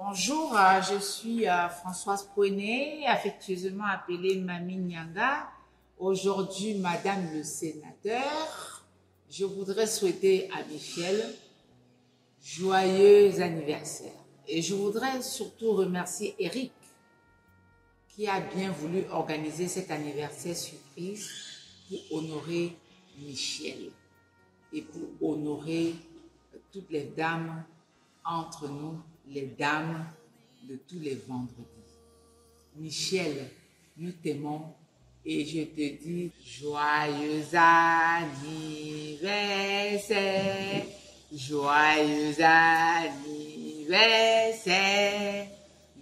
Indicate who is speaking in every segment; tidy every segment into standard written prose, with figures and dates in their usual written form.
Speaker 1: Bonjour, je suis Françoise Pouené, affectueusement appelée Mamie Nyanga. Aujourd'hui, Madame le Sénateur, je voudrais souhaiter à Michel joyeux anniversaire. Et je voudrais surtout remercier Eric qui a bien voulu organiser cet anniversaire surprise pour honorer Michel et pour honorer toutes les dames entre nous, les dames de tous les vendredis. Michel, nous t'aimons et je te dis joyeux anniversaire, joyeux anniversaire,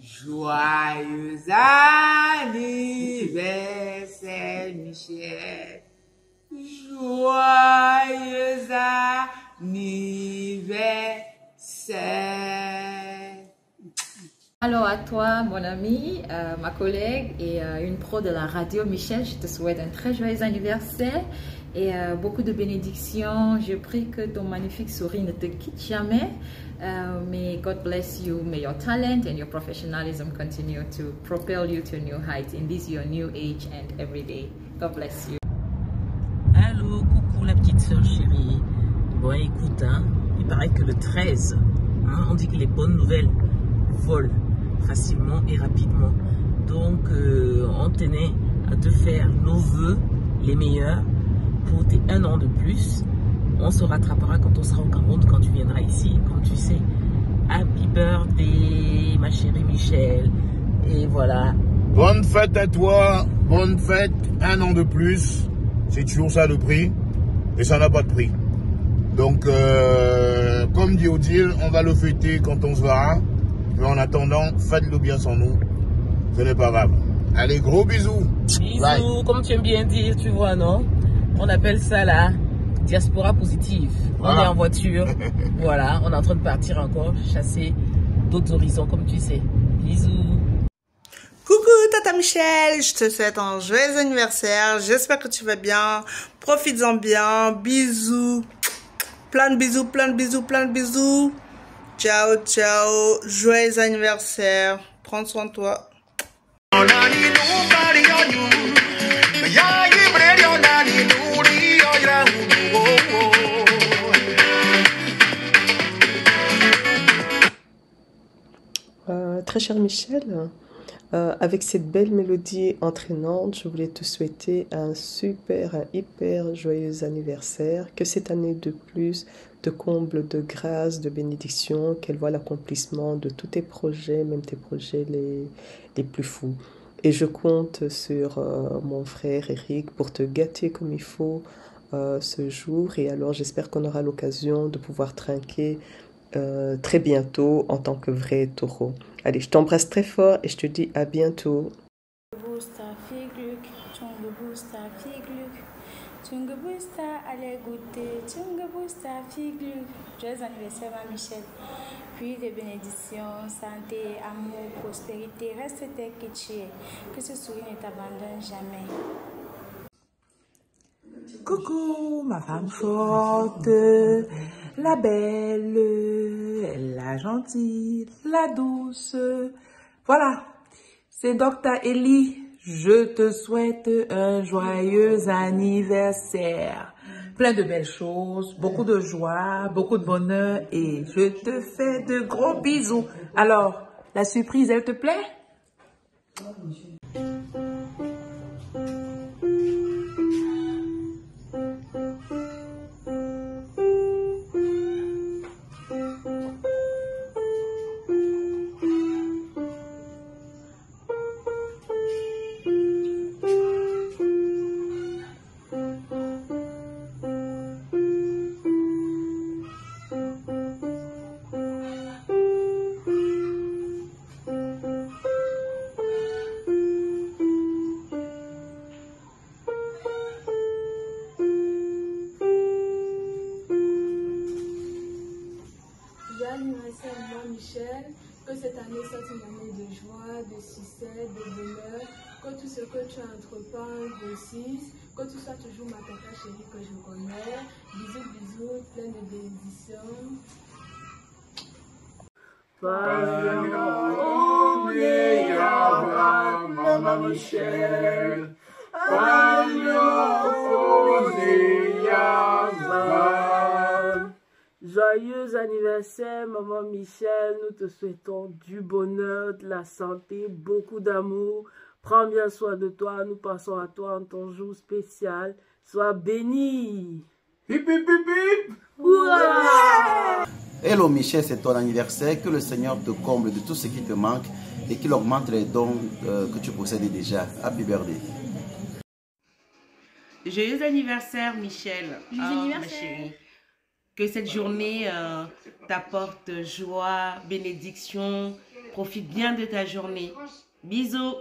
Speaker 1: joyeux anniversaire, Michel, joyeux anniversaire.
Speaker 2: Alors à toi, mon ami, ma collègue et une pro de la radio, Michel, je te souhaite un très joyeux anniversaire et beaucoup de bénédictions. Je prie que ton magnifique sourire ne te quitte jamais. May God bless you. May your talent and your professionalism continue to propel you to new heights in this your new age and every day. God bless you.
Speaker 3: Allô, coucou la petite soeur chérie. Bon écoute, il paraît que le 13, on dit que les bonnes nouvelles volent facilement et rapidement. Donc on tenait à te faire nos vœux les meilleurs pour tes 1 an de plus. On se rattrapera quand on sera au Cameroun, quand tu viendras ici, comme tu sais. Happy birthday ma chérie Michel. Et voilà.
Speaker 4: Bonne fête à toi, bonne fête, 1 an de plus. C'est toujours ça le prix. Et ça n'a pas de prix. Donc comme dit Odile, on va le fêter quand on se verra. Mais en attendant, faites-le bien sans nous. Ce n'est pas grave. Allez, gros bisous.
Speaker 3: Bisous,
Speaker 4: bye.
Speaker 3: Comme tu aimes bien dire, tu vois, non? On appelle ça la diaspora positive.
Speaker 4: Voilà.
Speaker 3: On est en voiture. Voilà, on est en train de partir encore chasser d'autres horizons, comme tu sais. Bisous.
Speaker 5: Coucou Tata Michel, je te souhaite un joyeux anniversaire. J'espère que tu vas bien. Profites-en bien. Bisous. Plein de bisous, plein de bisous, plein de bisous. Ciao, ciao. Joyeux anniversaire. Prends soin de toi.
Speaker 6: Très cher Michel, avec cette belle mélodie entraînante, je voulais te souhaiter un hyper joyeux anniversaire. Que cette année de plus te comble de grâce, de bénédiction, qu'elle voit l'accomplissement de tous tes projets, même tes projets les plus fous. Et je compte sur mon frère Eric pour te gâter comme il faut ce jour. Et alors j'espère qu'on aura l'occasion de pouvoir trinquer très bientôt en tant que vrai taureau. Allez, je t'embrasse très fort et je te dis à bientôt.
Speaker 7: Allez goûter, joyeux anniversaire ma Michel. Puis des bénédictions, santé, amour, prospérité, reste tel que tu es. Que ce sourire ne t'abandonne jamais.
Speaker 1: Coucou, ma femme forte, la belle, la gentille, la douce. Voilà, c'est Dr. Ellie. Je te souhaite un joyeux anniversaire. Plein de belles choses, beaucoup de joie, beaucoup de bonheur et je te fais de gros bisous. Alors, la surprise, elle te plaît?
Speaker 7: Michel, que cette année soit une année de joie, de succès, de bonheur, que tout ce que tu entreprends réussisse, que tu sois toujours ma tata chérie que je connais. Bisous, bisous, plein de bénédictions.
Speaker 3: Maman Michel. Joyeux anniversaire, Maman Michel. Nous te souhaitons du bonheur, de la santé, beaucoup d'amour. Prends bien soin de toi. Nous passons à toi en ton jour spécial. Sois béni.
Speaker 4: Hip, hip, hip, hip.
Speaker 3: Ouah!
Speaker 8: Hello Michel, c'est ton anniversaire. Que le Seigneur te comble de tout ce qui te manque et qu'il augmente les dons que tu possèdes déjà. Happy birthday.
Speaker 5: Joyeux anniversaire, Michel.
Speaker 9: Joyeux anniversaire.
Speaker 5: Ma chérie. Que cette journée t'apporte joie, bénédiction. Profite bien de ta journée. Bisous.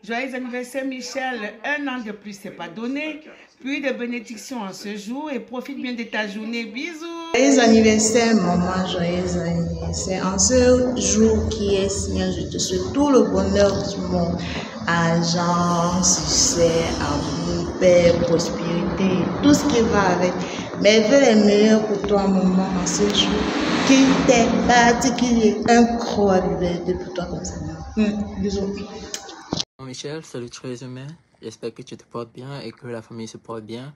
Speaker 5: Joyeux anniversaire, Michel. 1 an de plus, c'est pas donné. Plus de bénédictions en ce jour et profite bien de ta journée. Bisous.
Speaker 10: Joyeux anniversaire, maman, joyeux anniversaire. En ce jour qui est Seigneur, je te souhaite tout le bonheur du monde. Argent, succès, amour, paix, prospérité, tout ce qui va avec. Mes vœux les meilleurs pour toi, maman, en ce jour qui t'est particulier. Un gros anniversaire pour toi comme ça. Bisous.
Speaker 11: Michel, salut très humain. J'espère que tu te portes bien et que la famille se porte bien.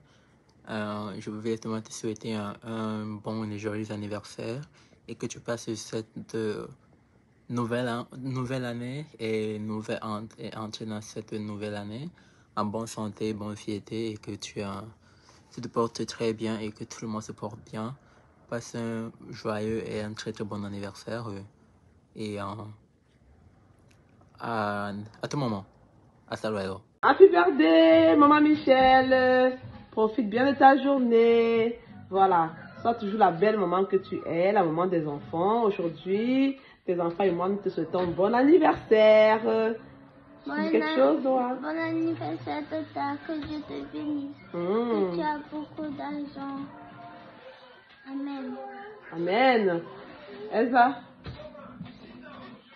Speaker 11: Je veux vraiment te souhaiter un bon et joyeux anniversaire et que tu passes cette nouvelle année et entrer dans cette nouvelle année en bonne santé, bonne fierté et que tu te portes très bien et que tout le monde se porte bien. Passe un joyeux et un très très bon anniversaire et à tout moment. Hasta luego.
Speaker 3: Happy birthday, Maman Michel. Profite bien de ta journée. Voilà. Sois toujours la belle maman que tu es, la maman des enfants. Aujourd'hui, tes enfants et moi, nous te souhaitons bon anniversaire. Tu dis quelque chose, Noah?
Speaker 9: Bon anniversaire, Tata. Que Dieu te bénisse. Que tu as beaucoup d'argent. Amen.
Speaker 3: Amen. Elsa?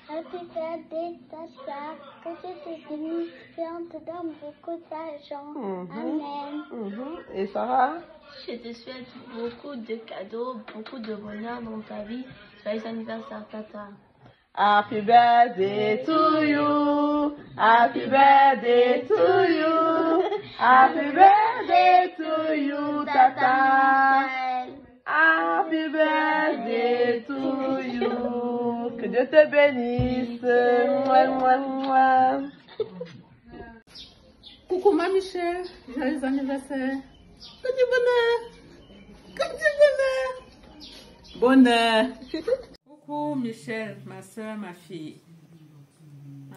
Speaker 9: Happy birthday, Tata. Que Dieu te bénisse et on te donne beaucoup d'argent. Amen.
Speaker 3: Et Sarah?
Speaker 7: Je te souhaite beaucoup de cadeaux, beaucoup de bonheur dans ta vie. Joyeux anniversaire, Tata.
Speaker 3: Happy birthday to you. Happy birthday to you. Happy birthday to you, Tata. Happy birthday to you. Que Dieu te bénisse. Mouah, mouah, mouah.
Speaker 2: Coucou ma Michel, joyeux anniversaire.
Speaker 3: Que du bonheur. Que du bonheur. Bonheur.
Speaker 2: Coucou Michel, ma soeur, ma fille.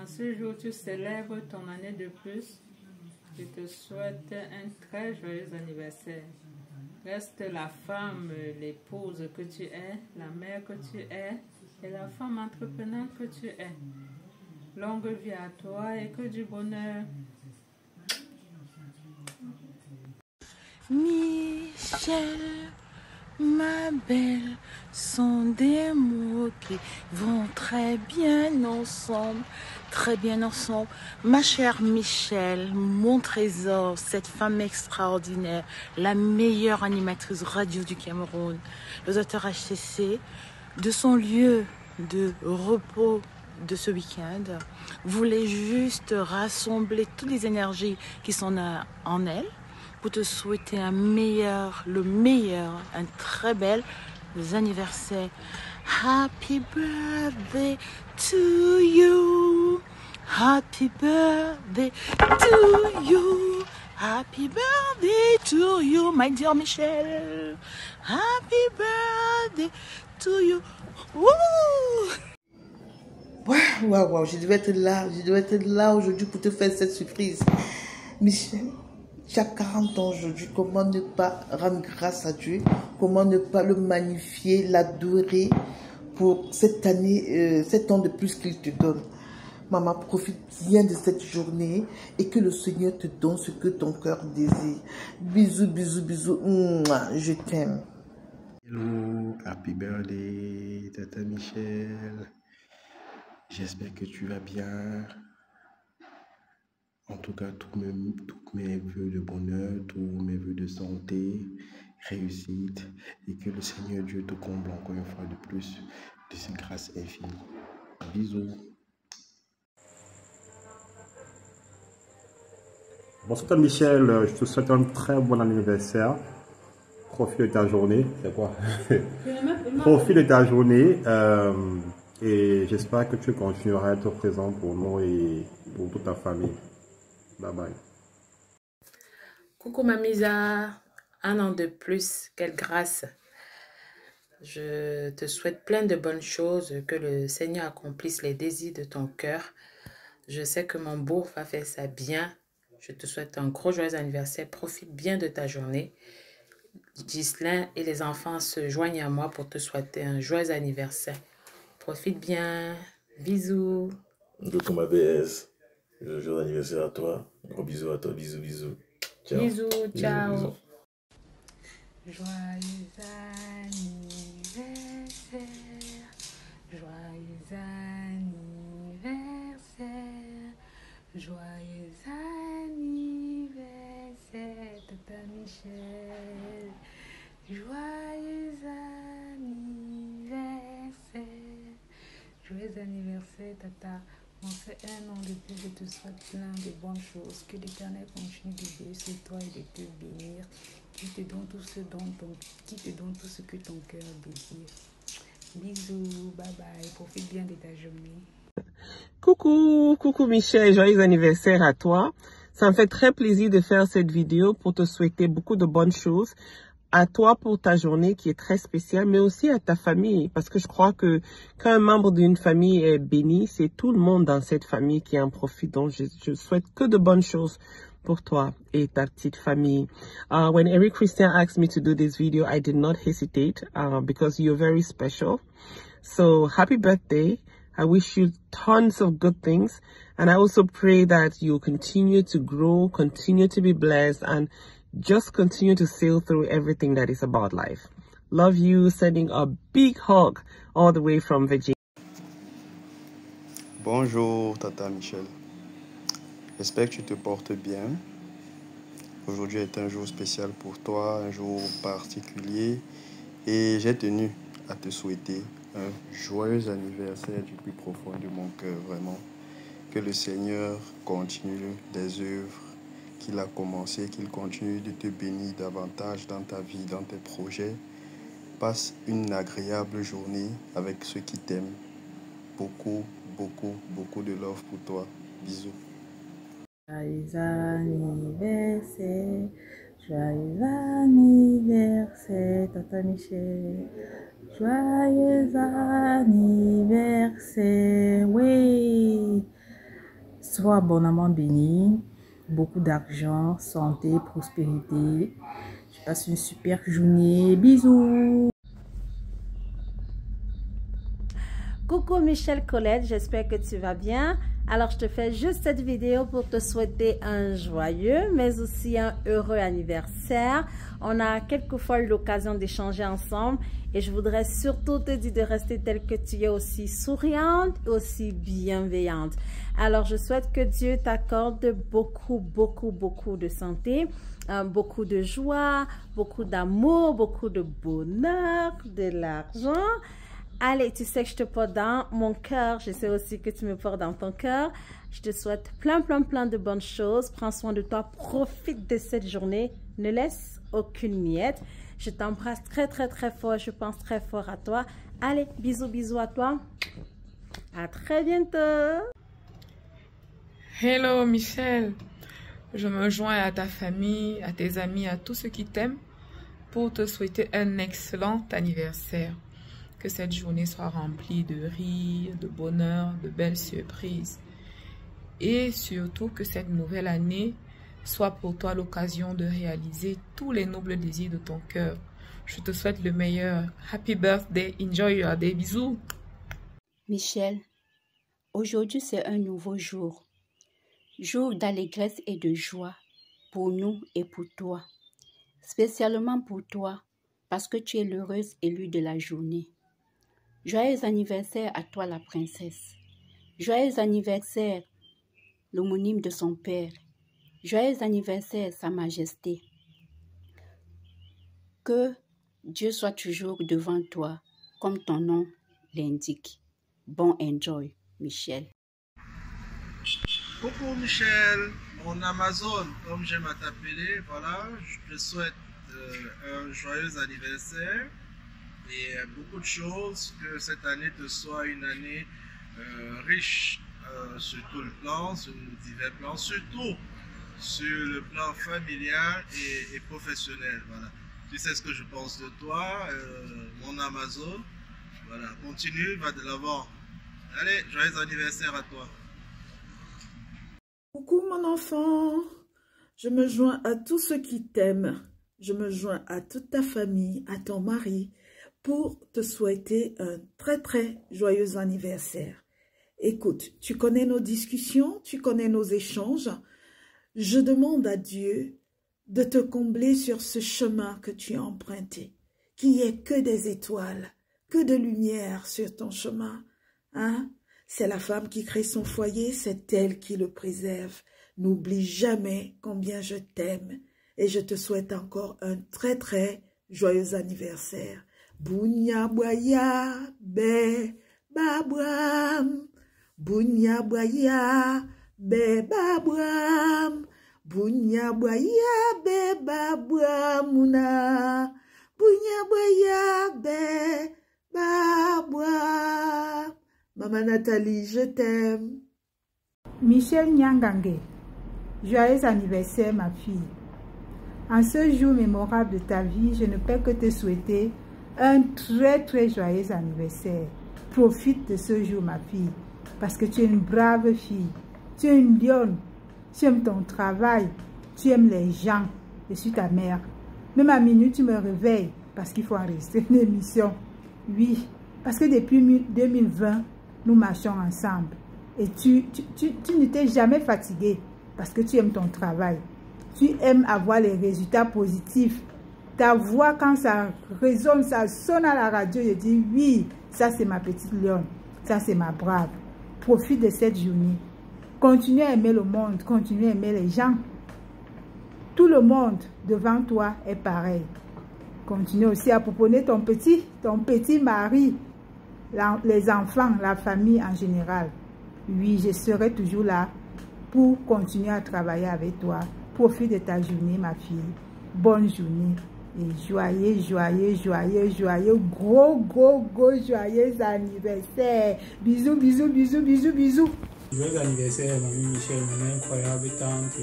Speaker 2: En ce jour, tu célèbres ton année de plus. Je te souhaite un très joyeux anniversaire. Reste la femme, l'épouse que tu es, la mère que tu es et la femme entreprenante que tu es. Longue vie à toi et que du bonheur.
Speaker 1: Michel, ma belle, sont des mots qui vont très bien ensemble, très bien ensemble. Ma chère Michel, mon trésor, cette femme extraordinaire, la meilleure animatrice radio du Cameroun, le Dr HCC, de son lieu de repos de ce week-end, voulait juste rassembler toutes les énergies qui sont en elle pour te souhaiter un très bel anniversaire. Happy birthday to you. Happy birthday to you. Happy birthday to you, my dear Michel. Happy birthday to you. Woo!
Speaker 10: Waouh, je devais être là aujourd'hui pour te faire cette surprise. Michel, tu as 40 ans aujourd'hui, comment ne pas rendre grâce à Dieu, comment ne pas le magnifier, l'adorer pour cette année, 7 ans de plus qu'il te donne. Maman, profite bien de cette journée et que le Seigneur te donne ce que ton cœur désire. Bisous, bisous, bisous. Mouah, je t'aime.
Speaker 12: Hello, happy birthday, Tata Michel. J'espère que tu vas bien. En tout cas, tous mes vœux de bonheur, tous mes vœux de santé, réussite, et que le Seigneur Dieu te comble encore une fois de plus de cette grâce infinie. Bisous.
Speaker 13: Bonsoir Michel, je te souhaite un très bon anniversaire. Profite de ta journée. C'est quoi? Profite de ta journée et j'espère que tu continueras à être présent pour nous et pour toute ta famille. Bye bye.
Speaker 5: Coucou Mamisa, un an de plus, quelle grâce. Je te souhaite plein de bonnes choses, que le Seigneur accomplisse les désirs de ton cœur. Je sais que mon beau va faire ça bien. Je te souhaite un gros joyeux anniversaire. Profite bien de ta journée. Ghislain et les enfants se joignent à moi pour te souhaiter un joyeux anniversaire. Profite bien. Bisous.
Speaker 14: Coucou ma BS. Joyeux anniversaire à toi. Gros bisous à toi. Bisous, bisous. Ciao.
Speaker 5: Bisous, ciao.
Speaker 14: Bisous.
Speaker 15: Joyeux anniversaire. Joyeux anniversaire. Joyeux anniversaire, Tata Michel. Joyeux anniversaire. Joyeux anniversaire, Tata. On fait un an de plus, je te souhaite plein de bonnes choses. Que l'Éternel continue de veiller sur toi et de te bénir. Qui te donne tout ce que ton cœur désire. Bisous, bye bye. Profite bien de ta journée.
Speaker 3: Coucou Michel, joyeux anniversaire à toi. Ça me fait très plaisir de faire cette vidéo pour te souhaiter beaucoup de bonnes choses. À toi pour ta journée qui est très spéciale, mais aussi à ta famille. Parce que je crois que quand un membre d'une famille est béni, c'est tout le monde dans cette famille qui en profite. Donc je souhaite que de bonnes choses pour toi et ta petite famille. When Eric Christian asked me to do this video, I did not hesitate because you're very special. So happy birthday. I wish you tons of good things. And I also pray that you continue to grow, continue to be blessed, and just continue to sail through everything that is about life. Love you. Sending a big hug all the way from Virginia.
Speaker 16: Bonjour, Tata Michel. J'espère que tu te portes bien. Aujourd'hui est un jour spécial pour toi, un jour particulier. Et j'ai tenu à te souhaiter un joyeux anniversaire du plus profond de mon cœur, vraiment. Que le Seigneur continue des œuvres qu'il a commencées, qu'il continue de te bénir davantage dans ta vie, dans tes projets. Passe une agréable journée avec ceux qui t'aiment. Beaucoup de love pour toi. Bisous.
Speaker 15: Joyeux anniversaire, joyeux anniversaire, Tata Michel. Joyeux anniversaire, oui. Sois abondamment béni, beaucoup d'argent, santé, prospérité. Je passe une super journée. Bisous.
Speaker 17: Coucou Michel Colette, j'espère que tu vas bien. Alors je te fais juste cette vidéo pour te souhaiter un joyeux mais aussi un heureux anniversaire. On a quelquefois eu l'occasion d'échanger ensemble et je voudrais surtout te dire de rester telle que tu es, aussi souriante et aussi bienveillante. Alors je souhaite que Dieu t'accorde beaucoup de santé, beaucoup de joie, beaucoup d'amour, beaucoup de bonheur, de l'argent. Allez, tu sais que je te porte dans mon cœur. Je sais aussi que tu me portes dans ton cœur. Je te souhaite plein de bonnes choses. Prends soin de toi. Profite de cette journée. Ne laisse aucune miette. Je t'embrasse très fort. Je pense très fort à toi. Allez, bisous à toi. À très bientôt.
Speaker 18: Hello Michel. Je me joins à ta famille, à tes amis, à tous ceux qui t'aiment pour te souhaiter un excellent anniversaire. Que cette journée soit remplie de rire, de bonheur, de belles surprises. Et surtout que cette nouvelle année soit pour toi l'occasion de réaliser tous les nobles désirs de ton cœur. Je te souhaite le meilleur. Happy birthday. Enjoy your day. Bisous.
Speaker 19: Michel, aujourd'hui c'est un nouveau jour. Jour d'allégresse et de joie pour nous et pour toi. Spécialement pour toi parce que tu es l'heureuse élue de la journée. Joyeux anniversaire à toi la princesse. Joyeux anniversaire l'homonyme de son père. Joyeux anniversaire sa majesté. Que Dieu soit toujours devant toi comme ton nom l'indique. Bon enjoy, Michel.
Speaker 20: Coucou Michel, mon Amazon, comme j'aime à t'appeler, voilà, je te souhaite un joyeux anniversaire et beaucoup de choses, que cette année te soit une année riche sur tout le plan, sur divers plans, surtout sur le plan familial et professionnel, voilà. Tu sais ce que je pense de toi, mon Amazon, voilà, continue, va de l'avant. Allez, joyeux anniversaire à toi.
Speaker 1: Coucou mon enfant, je me joins à tous ceux qui t'aiment, je me joins à toute ta famille, à ton mari, pour te souhaiter un très joyeux anniversaire. Écoute, tu connais nos discussions, tu connais nos échanges, je demande à Dieu de te combler sur ce chemin que tu as emprunté, qu'il n'y ait que des étoiles, que de lumière sur ton chemin, hein? C'est la femme qui crée son foyer, c'est elle qui le préserve. N'oublie jamais combien je t'aime et je te souhaite encore un très joyeux anniversaire. Bunya boya be babram, bunya boya be babram, bunya boya be babramuna, bunya boya be babram. Maman Nathalie, je t'aime.
Speaker 21: Michel Nyangangue, joyeux anniversaire ma fille. En ce jour mémorable de ta vie, je ne peux que te souhaiter un très joyeux anniversaire. Profite de ce jour ma fille, parce que tu es une brave fille. Tu es une lionne, tu aimes ton travail, tu aimes les gens. Je suis ta mère. Même à minuit, tu me réveilles parce qu'il faut enregistrer une émission. Oui, parce que depuis 2020, nous marchons ensemble et tu ne t'es jamais fatigué parce que tu aimes ton travail. Tu aimes avoir les résultats positifs. Ta voix, quand ça résonne, ça sonne à la radio, je dis oui, ça c'est ma petite lionne, ça c'est ma brave. Profite de cette journée. Continue à aimer le monde, continue à aimer les gens. Tout le monde devant toi est pareil. Continue aussi à pouponner ton petit mari, les enfants, la famille en général. Oui, je serai toujours là pour continuer à travailler avec toi. Profite de ta journée, ma fille. Bonne journée. Et joyeux, gros, joyeux anniversaire. Bisous.
Speaker 22: Joyeux anniversaire, mamie Michel, mon incroyable tante.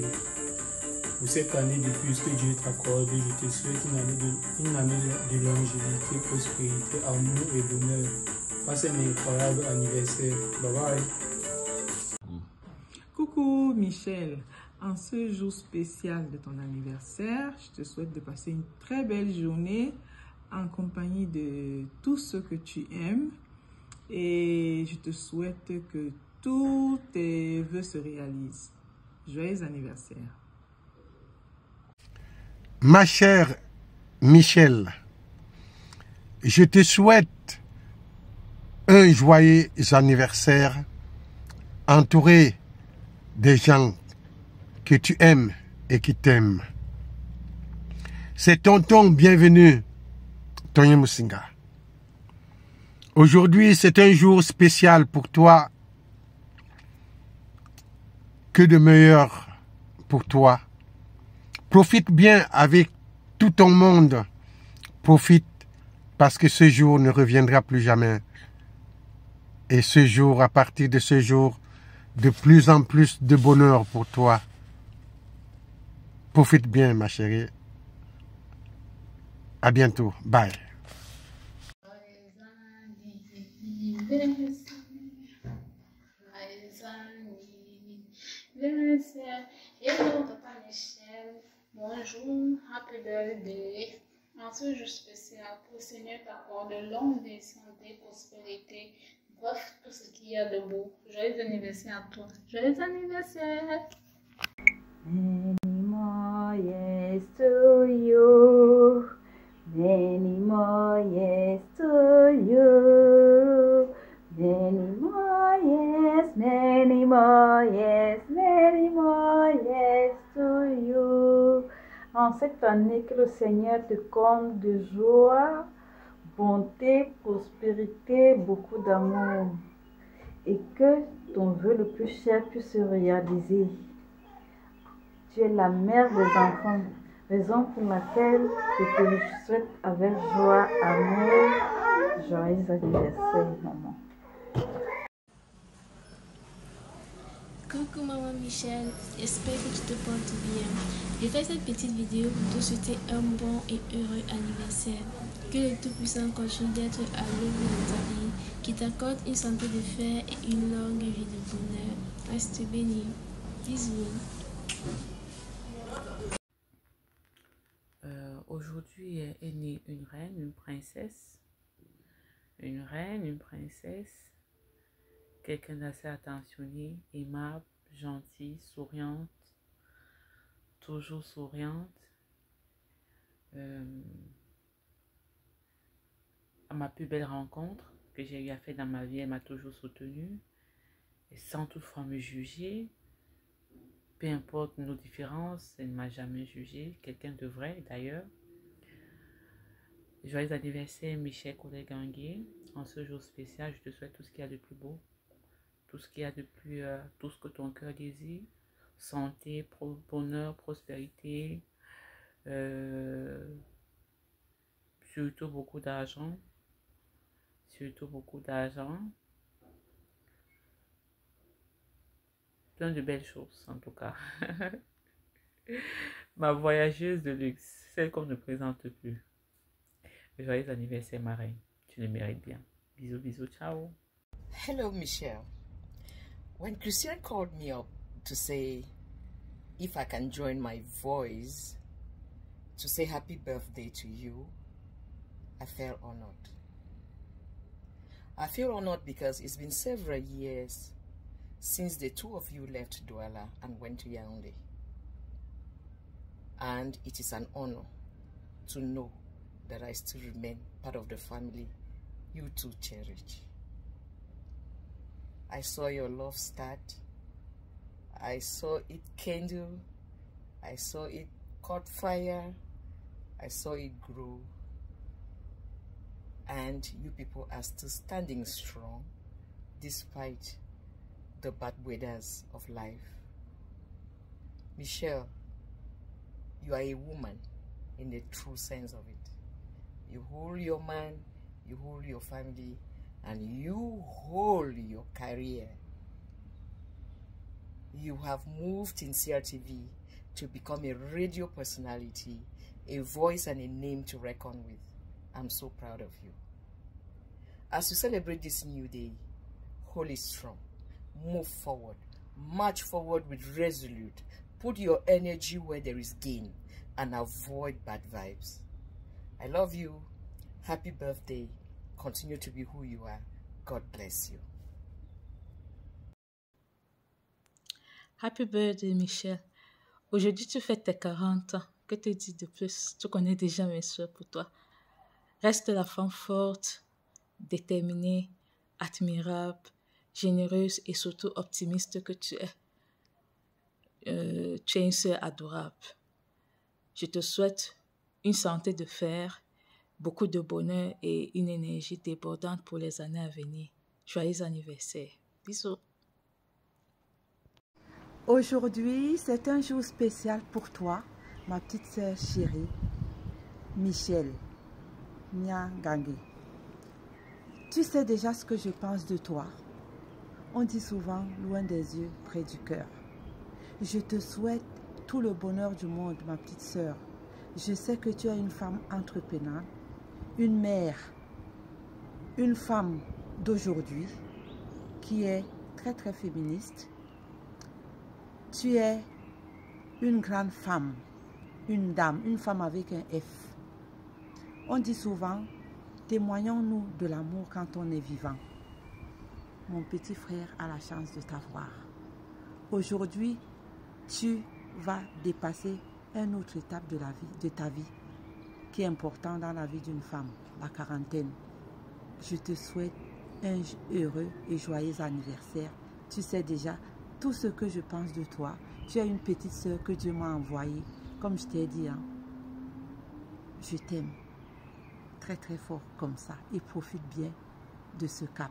Speaker 22: Pour cette année de plus que Dieu t'accorde, je te souhaite une année de longévité, prospérité, amour et bonheur. Passe un incroyable anniversaire. Bye bye.
Speaker 1: Coucou Michel, en ce jour spécial de ton anniversaire, je te souhaite de passer une très belle journée en compagnie de tous ceux que tu aimes et je te souhaite que tous tes vœux se réalisent. Joyeux anniversaire.
Speaker 23: Ma chère Michel, je te souhaite un joyeux anniversaire entouré des gens que tu aimes et qui t'aiment. C'est tonton bienvenu, Tony Musinga. Aujourd'hui, c'est un jour spécial pour toi. Que de meilleur pour toi. Profite bien avec tout ton monde. Profite parce que ce jour ne reviendra plus jamais. Et ce jour, à partir de ce jour, de plus en plus de bonheur pour toi. Profite bien, ma chérie. À bientôt. Bye.
Speaker 15: Hello, Papa Michel. Bonjour, happy birthday. En ce jour spécial, que le Seigneur t'accorde longue vie, santé, prospérité, bref, tout ce qu'il y a de beau. Joyeux anniversaire à toi. Joyeux anniversaire.
Speaker 24: Many more years to you. Many more years to you. Many more years, many more years, many more years to you. En cette année, que le Seigneur te comble de joie,
Speaker 4: bonté, prospérité, beaucoup d'amour. Et que ton vœu le plus cher puisse se réaliser. Tu es la mère des enfants, raison pour laquelle je te souhaite avec joie, amour, joyeux anniversaire, maman.
Speaker 7: Coucou maman Michel, j'espère que tu te portes bien. Je fais cette petite vidéo pour te souhaiter un bon et heureux anniversaire. Que le Tout-Puissant continue d'être à l'œuvre de ta vie, qui t'accorde une santé de fer et une longue vie de bonheur. Reste béni. Bisous.
Speaker 3: Aujourd'hui est née une reine, une princesse. Une reine, une princesse. Quelqu'un d'assez attentionné, aimable, gentil, souriante, toujours souriante. À ma plus belle rencontre que j'ai eu à faire dans ma vie, elle m'a toujours soutenue, et sans toutefois me juger. Peu importe nos différences, elle ne m'a jamais jugé. Quelqu'un de vrai d'ailleurs. Joyeux anniversaire Michel Collet-Gangué. En ce jour spécial, je te souhaite tout ce qu'il y a de plus beau. Tout ce qu'il y a de plus, tout ce que ton cœur désire, santé, bonheur, prospérité, surtout beaucoup d'argent, plein de belles choses en tout cas. Ma voyageuse de luxe, celle qu'on ne présente plus. Joyeux anniversaire ma reine, tu le mérites bien. Bisous, bisous, ciao.
Speaker 6: Hello Michelle. When Christian called me up to say if I can join my voice to say happy birthday to you, I felt honored. I feel honored because it's been several years since the two of you left Douala and went to Yaoundé. And it is an honor to know that I still remain part of the family you two cherish. I saw your love start. I saw it kindle. I saw it caught fire. I saw it grow. And you people are still standing strong despite the bad weathers of life. Michelle, you are a woman in the true sense of it. You hold your man, you hold your family, and you hold your career. You have moved in CRTV to become a radio personality, a voice and a name to reckon with. I'm so proud of you. As you celebrate this new day, hold it strong, move forward, march forward with resolute, put your energy where there is gain, and avoid bad vibes. I love you. Happy birthday. Continue to be who you are. God bless you.
Speaker 8: Happy birthday, Michel. Aujourd'hui, tu fais tes 40 ans. Que te dire de plus? Tu connais déjà mes soeurs pour toi. Reste la femme forte, déterminée, admirable, généreuse et surtout optimiste que tu es. Tu es une sœur adorable. Je te souhaite une santé de fer, beaucoup de bonheur et une énergie débordante pour les années à venir. Joyeux anniversaire. Bisous.
Speaker 1: Aujourd'hui, c'est un jour spécial pour toi, ma petite sœur chérie, Michel Nyangangue. Tu sais déjà ce que je pense de toi. On dit souvent loin des yeux, près du cœur. Je te souhaite tout le bonheur du monde, ma petite sœur. Je sais que tu es une femme entreprenante, une mère, une femme d'aujourd'hui qui est très très féministe. Tu es une grande femme, une dame, une femme avec un F. On dit souvent, témoignons-nous de l'amour quand on est vivant. Mon petit frère a la chance de t'avoir. Aujourd'hui, tu vas dépasser une autre étape de ta vie qui est importante dans la vie d'une femme, la quarantaine. Je te souhaite un heureux et joyeux anniversaire. Tu sais déjà tout ce que je pense de toi. Tu es une petite sœur que Dieu m'a envoyée. Comme je t'ai dit, hein, je t'aime.
Speaker 2: très très fort comme ça et profite bien de ce cap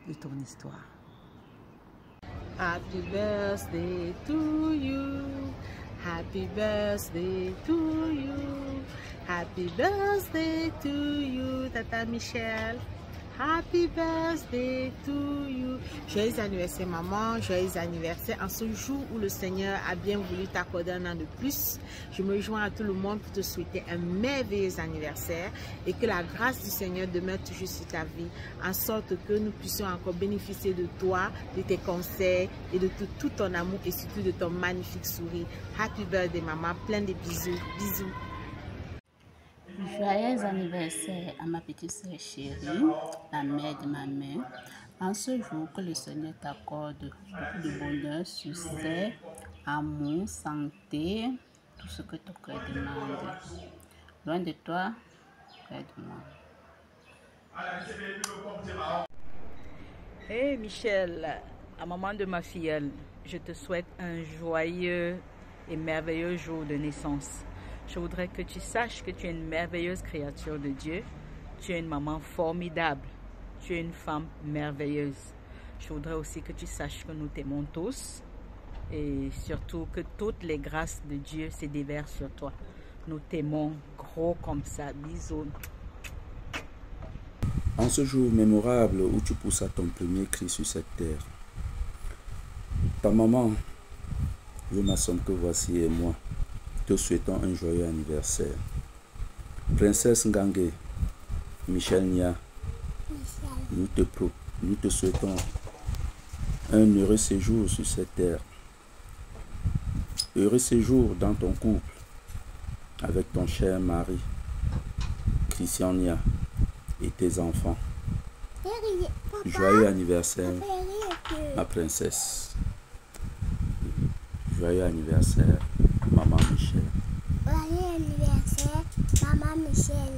Speaker 2: de ton histoire.
Speaker 9: Happy birthday to you. Happy birthday to you. Happy birthday to you, Tata Michel. Happy birthday to you. Joyeux anniversaire maman, joyeux anniversaire en ce jour où le Seigneur a bien voulu t'accorder un an de plus. Je me joins à tout le monde pour te souhaiter un merveilleux anniversaire et que la grâce du Seigneur demeure toujours sur ta vie, en sorte que nous puissions encore bénéficier de toi, de tes conseils et de tout ton amour et surtout de ton magnifique sourire. Happy birthday maman, plein de bisous, bisous.
Speaker 10: Joyeux anniversaire à ma petite sœur chérie, la mère de ma mère. En ce jour, que le Seigneur t'accorde beaucoup de bonheur, succès, amour, santé, tout ce que ton cœur demande. Loin de toi, près de moi.
Speaker 11: Hey Michel, la maman de ma filleule, je te souhaite un joyeux et merveilleux jour de naissance. Je voudrais que tu saches que tu es une merveilleuse créature de Dieu. Tu es une maman formidable. Tu es une femme merveilleuse. Je voudrais aussi que tu saches que nous t'aimons tous et surtout que toutes les grâces de Dieu se déversent sur toi. Nous t'aimons gros comme ça. Bisous.
Speaker 25: En ce jour mémorable où tu poussas ton premier cri sur cette terre, ta maman, je m'assomme que voici et moi, te souhaitons un joyeux anniversaire. Princesse Ngangé, Michel Nia, nous te souhaitons un heureux séjour sur cette terre. Heureux séjour dans ton couple avec ton cher mari, Christian Nia, et tes enfants. Joyeux anniversaire, ma princesse. Joyeux anniversaire, maman Michel.
Speaker 26: Joyeux anniversaire, maman Michel.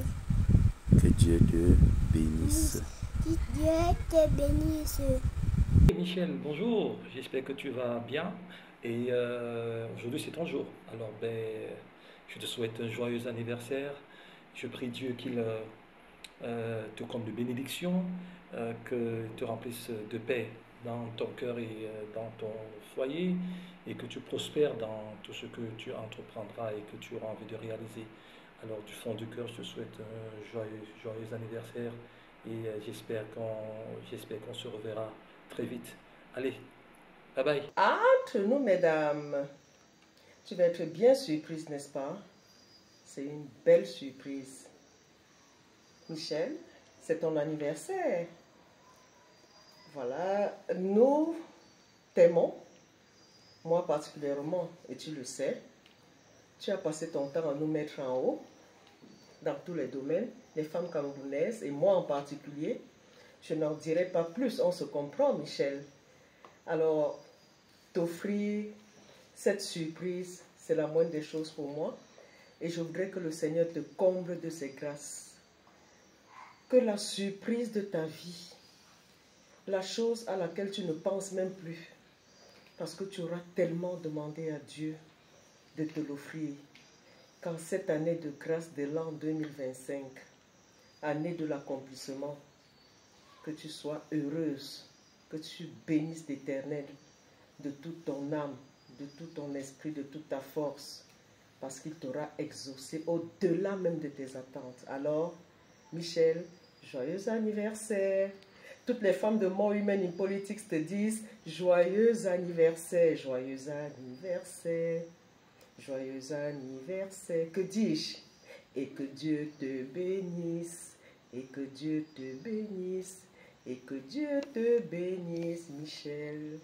Speaker 25: Que Dieu te bénisse.
Speaker 26: Que Dieu te bénisse.
Speaker 27: Michel, bonjour. J'espère que tu vas bien. Et aujourd'hui, c'est ton jour. Alors, je te souhaite un joyeux anniversaire. Je prie Dieu qu'il te comble de bénédictions, que te remplisse de paix dans ton cœur et dans ton foyer, et que tu prospères dans tout ce que tu entreprendras et que tu auras envie de réaliser. Alors du fond du cœur, je te souhaite un joyeux anniversaire et j'espère qu'on se reverra très vite. Allez, bye bye.
Speaker 3: Entre nous, mesdames, tu vas être bien surprise, n'est-ce pas? C'est une belle surprise. Michel, c'est ton anniversaire. Voilà, nous t'aimons, moi particulièrement, et tu le sais. Tu as passé ton temps à nous mettre en haut, dans tous les domaines, les femmes camerounaises, et moi en particulier. Je n'en dirai pas plus, on se comprend, Michel. Alors, t'offrir cette surprise, c'est la moindre des choses pour moi. Et je voudrais que le Seigneur te comble de ses grâces. Que la surprise de ta vie, la chose à laquelle tu ne penses même plus, parce que tu auras tellement demandé à Dieu de te l'offrir, qu'en cette année de grâce de l'an 2025, année de l'accomplissement, que tu sois heureuse, que tu bénisses l'Éternel de toute ton âme, de tout ton esprit, de toute ta force, parce qu'il t'aura exaucé au-delà même de tes attentes. Alors, Michel, joyeux anniversaire. Toutes les femmes de More Women in Politics te disent joyeux anniversaire, joyeux anniversaire, joyeux anniversaire. Que dis-je? Et que Dieu te bénisse, et que Dieu te bénisse, et que Dieu te bénisse, Michel.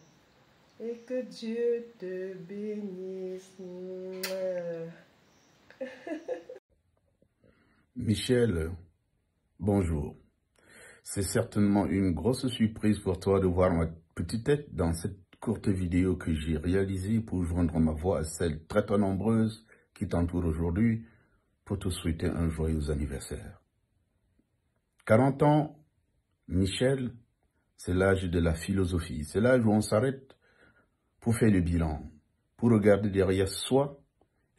Speaker 3: Et que Dieu te bénisse.
Speaker 25: Michel, bonjour. C'est certainement une grosse surprise pour toi de voir ma petite tête dans cette courte vidéo que j'ai réalisée pour joindre ma voix à celles très très nombreuses qui t'entourent aujourd'hui pour te souhaiter un joyeux anniversaire. 40 ans, Michel, c'est l'âge de la philosophie. C'est l'âge où on s'arrête pour faire le bilan, pour regarder derrière soi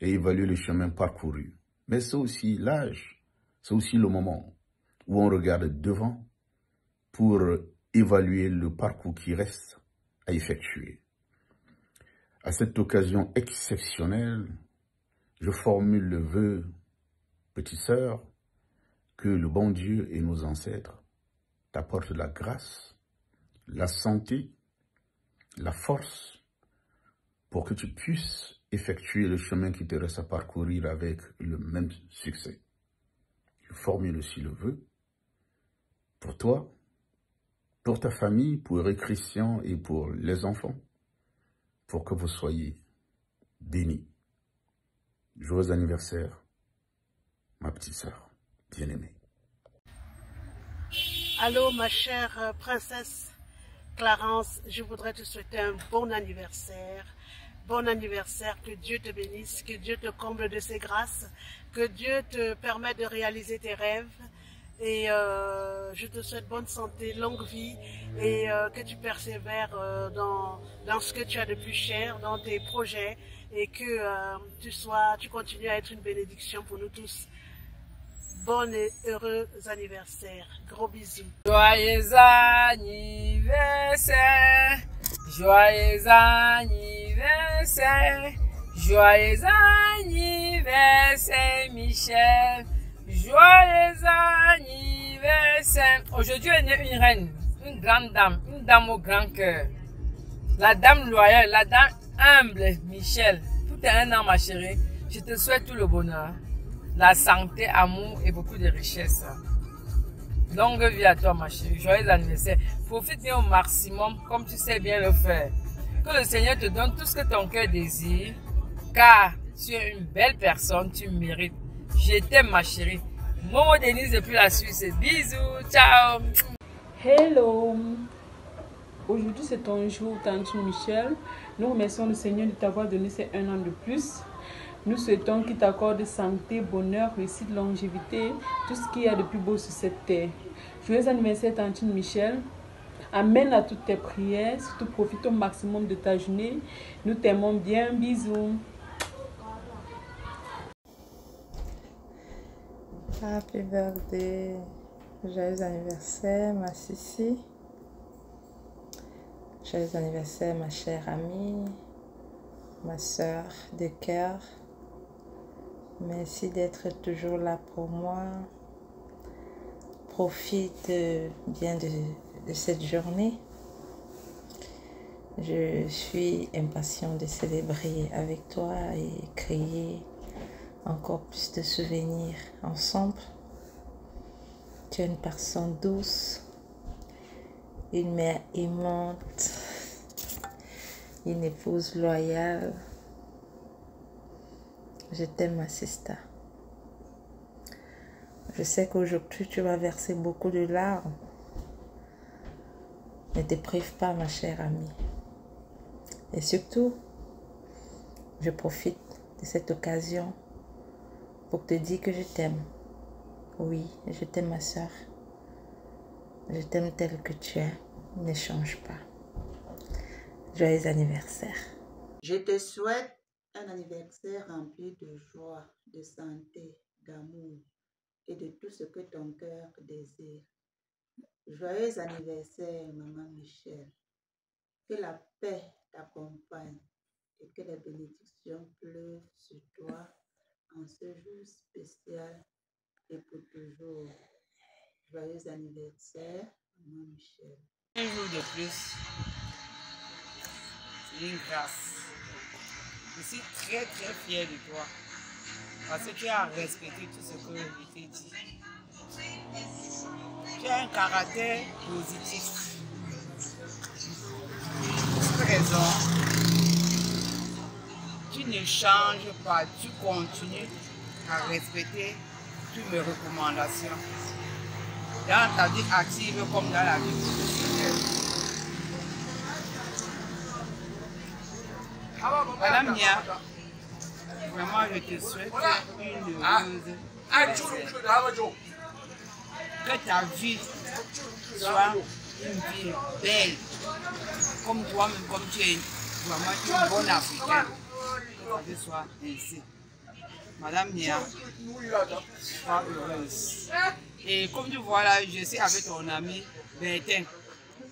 Speaker 25: et évaluer le chemin parcouru. Mais c'est aussi l'âge c'est aussi le moment où on regarde devant pour évaluer le parcours qui reste à effectuer. À cette occasion exceptionnelle, je formule le vœu, petite sœur, que le bon Dieu et nos ancêtres t'apportent la grâce, la santé, la force pour que tu puisses effectuer le chemin qui te reste à parcourir avec le même succès. Je formule aussi le vœu pour toi, pour ta famille, pour Eric Christian et pour les enfants, pour que vous soyez bénis. Joyeux anniversaire, ma petite sœur bien-aimée.
Speaker 5: Allô, ma chère princesse Clarence, je voudrais te souhaiter un bon anniversaire. Bon anniversaire, que Dieu te bénisse, que Dieu te comble de ses grâces, que Dieu te permette de réaliser tes rêves. Et je te souhaite bonne santé, longue vie et que tu persévères dans ce que tu as de plus cher, dans tes projets et que tu continues à être une bénédiction pour nous tous. Bon et heureux anniversaire. Gros bisous.
Speaker 12: Joyeux anniversaire, joyeux anniversaire, joyeux anniversaire Michel. Joyeux anniversaire. Aujourd'hui est née une reine, une grande dame, une dame au grand cœur. La dame loyale, la dame humble, Michel. Tout est un an, ma chérie. Je te souhaite tout le bonheur, la santé, amour et beaucoup de richesse. Longue vie à toi, ma chérie. Joyeux anniversaire. Profite bien au maximum, comme tu sais bien le faire. Que le Seigneur te donne tout ce que ton cœur désire, car tu es une belle personne, tu mérites. Je t'aime, ma chérie. Momo Denise depuis la Suisse. Bisous, ciao.
Speaker 13: Hello. Aujourd'hui, c'est ton jour, Tante Michel. Nous remercions le Seigneur de t'avoir donné ces 1 an de plus. Nous souhaitons qu'il t'accorde santé, bonheur, réussite, longévité, tout ce qu'il y a de plus beau sur cette terre. Joyeux anniversaire, Tante Michel. Amène à toutes tes prières. Surtout, profite au maximum de ta journée. Nous t'aimons bien. Bisous.
Speaker 14: Happy birthday, joyeux anniversaire ma Sissi, joyeux anniversaire ma chère amie, ma soeur de cœur, merci d'être toujours là pour moi, profite bien de cette journée, je suis impatient de célébrer avec toi et créer encore plus de souvenirs ensemble. Tu es une personne douce, une mère aimante, une épouse loyale. Je t'aime, ma sister. Je sais qu'aujourd'hui tu vas verser beaucoup de larmes. Ne te prive pas, ma chère amie. Et surtout, je profite de cette occasion pour te dire que je t'aime. Oui, je t'aime, ma soeur. Je t'aime telle que tu es. Ne change pas. Joyeux anniversaire.
Speaker 16: Je te souhaite un anniversaire rempli de joie, de santé, d'amour et de tout ce que ton cœur désire. Joyeux anniversaire, maman Michel. Que la paix t'accompagne et que les bénédictions pleuvent sur toi en ce jour spécial et pour toujours. Joyeux anniversaire, maman Michel.
Speaker 12: Un jour de plus, c'est une grâce. Je suis très fière de toi parce que tu as respecté tout ce que je t'ai dit. Tu as un caractère positif. Pour cette raison, tu ne changes pas, tu continues à respecter toutes mes recommandations dans ta vie active comme dans la vie professionnelle. Madame Nia, vraiment je te souhaite une heureuse anniversaire. Que ta vie soit une vie belle, comme toi-même, comme tu es vraiment une bonne africaine. Que ta vie soit ainsi. Madame Nia, sois heureuse. Et comme tu vois là, je suis avec ton ami Bertin,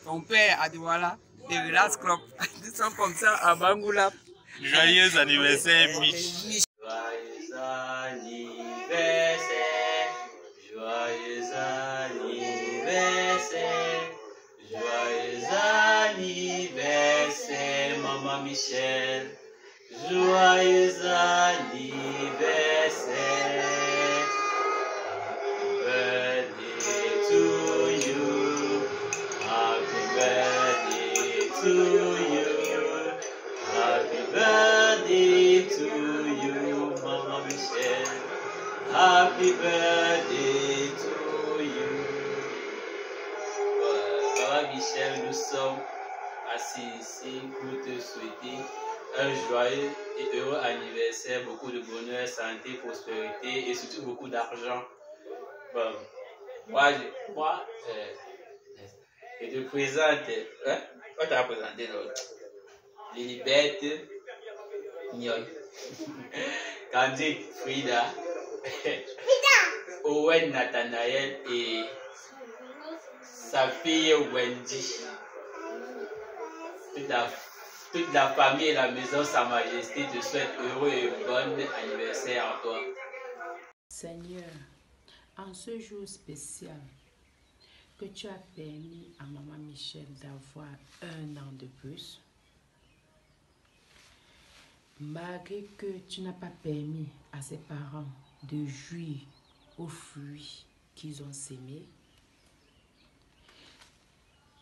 Speaker 12: ton père à Douala, de Glass Club. Nous sommes comme ça à Bangoula.
Speaker 17: Joyeux anniversaire, Mich.
Speaker 18: Joyeux anniversaire, joyeux anniversaire, joyeux anniversaire, Maman Michel. Joyeux anniversaire, happy birthday to you, happy birthday to you, happy birthday to you, Maman Michel, happy birthday to you. Maman Michel, nous sommes assis ici pour te souhaiter un joyeux et heureux anniversaire, beaucoup de bonheur, santé, prospérité et surtout beaucoup d'argent. Bon, moi, je te présente, on t'a présenté Lilibeth, Nyoy, Candice, Frida, Owen Nathanaël et sa fille Wendy. Toute la famille et la maison, Sa Majesté te souhaite heureux et bon anniversaire à toi.
Speaker 10: Seigneur, en ce jour spécial que tu as permis à Maman Michel d'avoir 1 an de plus, malgré que tu n'as pas permis à ses parents de jouir aux fruits qu'ils ont sémés,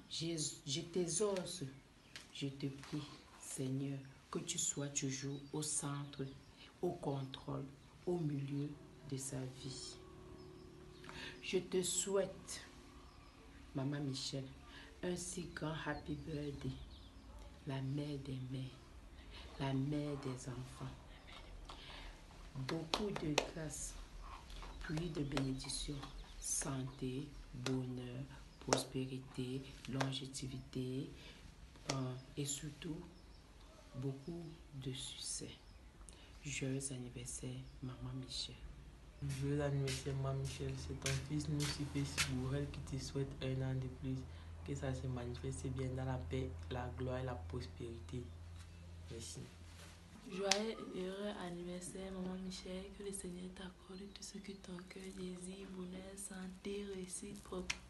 Speaker 10: je t'exauce. Je te prie, Seigneur, que tu sois toujours au centre, au contrôle, au milieu de sa vie. Je te souhaite, Maman Michel, un si grand happy birthday, la mère des mères, la mère des enfants. Beaucoup de grâce, pluie de bénédictions, santé, bonheur, prospérité, longévité, et surtout beaucoup de succès. Joyeux anniversaire, Maman Michel.
Speaker 19: Joyeux anniversaire, Maman Michel. C'est ton fils Nucifus Bourrel qui te souhaite 1 an de plus. Que ça se manifeste bien dans la paix, la gloire et la prospérité. Merci.
Speaker 7: Joyeux et heureux anniversaire, Maman Michel. Que le Seigneur t'accorde tout ce que ton cœur désire, bonheur, santé, réussite,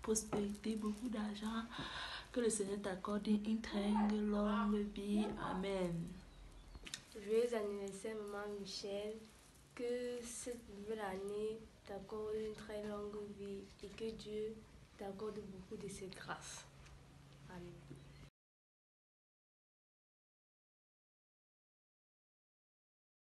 Speaker 7: prospérité, beaucoup d'argent. Que le Seigneur t'accorde une très longue vie. Amen.
Speaker 26: Joyeux anniversaire, Maman Michel. Que cette nouvelle année t'accorde une très longue vie et que Dieu t'accorde beaucoup de ses grâces. Amen.